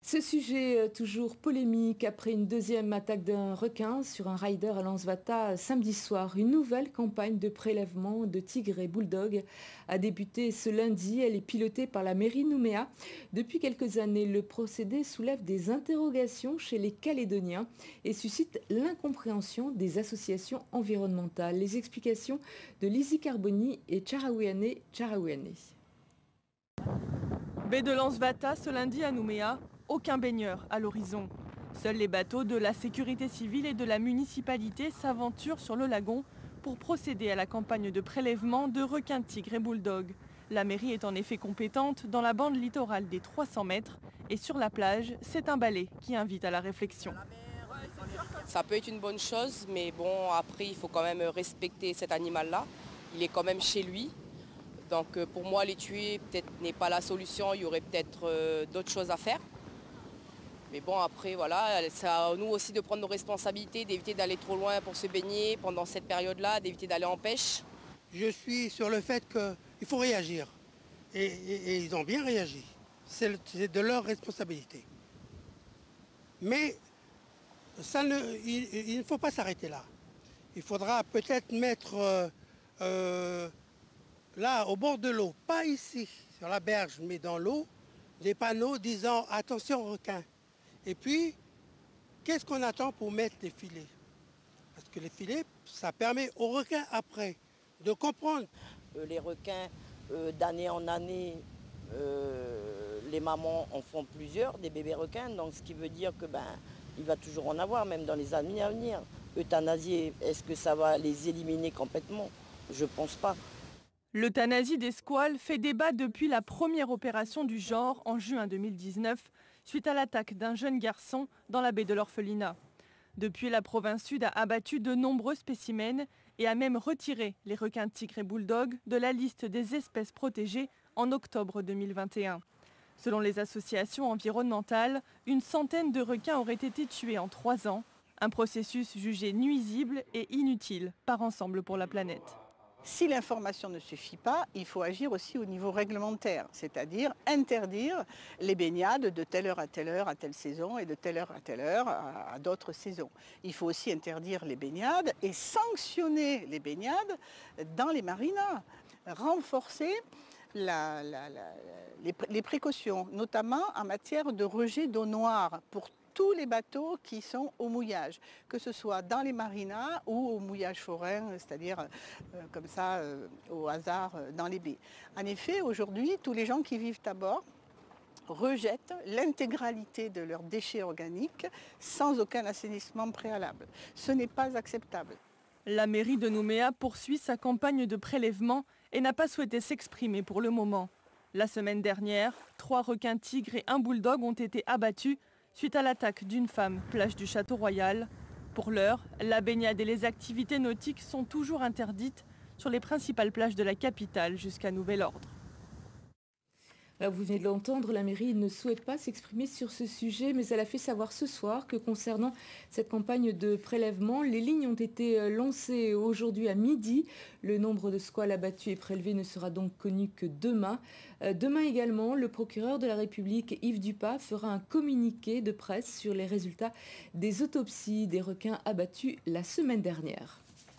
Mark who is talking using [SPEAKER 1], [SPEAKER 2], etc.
[SPEAKER 1] Ce sujet toujours polémique après une deuxième attaque d'un requin sur un rider à Lansvata samedi soir. Une nouvelle campagne de prélèvement de tigres et bulldogs a débuté ce lundi. Elle est pilotée par la mairie Nouméa. Depuis quelques années, le procédé soulève des interrogations chez les Calédoniens et suscite l'incompréhension des associations environnementales. Les explications de Lizzie Carboni et Charaouiane Charaouiane.
[SPEAKER 2] Baie de Lansvata ce lundi à Nouméa, aucun baigneur à l'horizon. Seuls les bateaux de la sécurité civile et de la municipalité s'aventurent sur le lagon pour procéder à la campagne de prélèvement de requins tigres et bulldogs. La mairie est en effet compétente dans la bande littorale des 300 mètres et sur la plage, c'est un balai qui invite à la réflexion.
[SPEAKER 3] Ça peut être une bonne chose, mais bon, après, il faut quand même respecter cet animal-là. Il est quand même chez lui. Donc pour moi, les tuer peut-être n'est pas la solution, il y aurait peut-être d'autres choses à faire. Mais bon, après, voilà, c'est à nous aussi de prendre nos responsabilités, d'éviter d'aller trop loin pour se baigner pendant cette période-là, d'éviter d'aller en pêche.
[SPEAKER 4] Je suis sur le fait qu'il faut réagir. Et ils ont bien réagi. C'est de leur responsabilité. Mais il ne faut pas s'arrêter là. Il faudra peut-être mettre là, au bord de l'eau, pas ici, sur la berge, mais dans l'eau, des panneaux disant « Attention requins ». Et puis, qu'est-ce qu'on attend pour mettre les filets? Parce que les filets, ça permet aux requins après de comprendre.
[SPEAKER 5] Les requins, d'année en année, les mamans en font plusieurs, des bébés requins, donc ce qui veut dire que il va toujours en avoir, même dans les années à venir. Euthanasier, est-ce que ça va les éliminer complètement? Je ne pense pas.
[SPEAKER 2] L'euthanasie des squales fait débat depuis la première opération du genre en juin 2019, suite à l'attaque d'un jeune garçon dans la baie de l'Orphelinat. Depuis, la province sud a abattu de nombreux spécimens et a même retiré les requins tigres et bulldogs de la liste des espèces protégées en octobre 2021. Selon les associations environnementales, une centaine de requins auraient été tués en 3 ans, un processus jugé nuisible et inutile par Ensemble pour la planète.
[SPEAKER 6] Si l'information ne suffit pas, il faut agir aussi au niveau réglementaire, c'est-à-dire interdire les baignades de telle heure, à telle saison et de telle heure à d'autres saisons. Il faut aussi interdire les baignades et sanctionner les baignades dans les marinas, renforcer les précautions, notamment en matière de rejet d'eau noire pour tous les bateaux qui sont au mouillage, que ce soit dans les marinas ou au mouillage forain, c'est-à-dire comme ça au hasard dans les baies. En effet, aujourd'hui, tous les gens qui vivent à bord rejettent l'intégralité de leurs déchets organiques sans aucun assainissement préalable. Ce n'est pas acceptable.
[SPEAKER 2] La mairie de Nouméa poursuit sa campagne de prélèvement et n'a pas souhaité s'exprimer pour le moment. La semaine dernière, 3 requins tigres et un bulldog ont été abattus suite à l'attaque d'une femme, plage du Château Royal. Pour l'heure, la baignade et les activités nautiques sont toujours interdites sur les principales plages de la capitale jusqu'à nouvel ordre.
[SPEAKER 1] Alors vous venez de l'entendre, la mairie ne souhaite pas s'exprimer sur ce sujet, mais elle a fait savoir ce soir que concernant cette campagne de prélèvement, les lignes ont été lancées aujourd'hui à midi. Le nombre de squales abattus et prélevés ne sera donc connu que demain. Demain également, le procureur de la République, Yves Dupas, fera un communiqué de presse sur les résultats des autopsies des requins abattus la semaine dernière.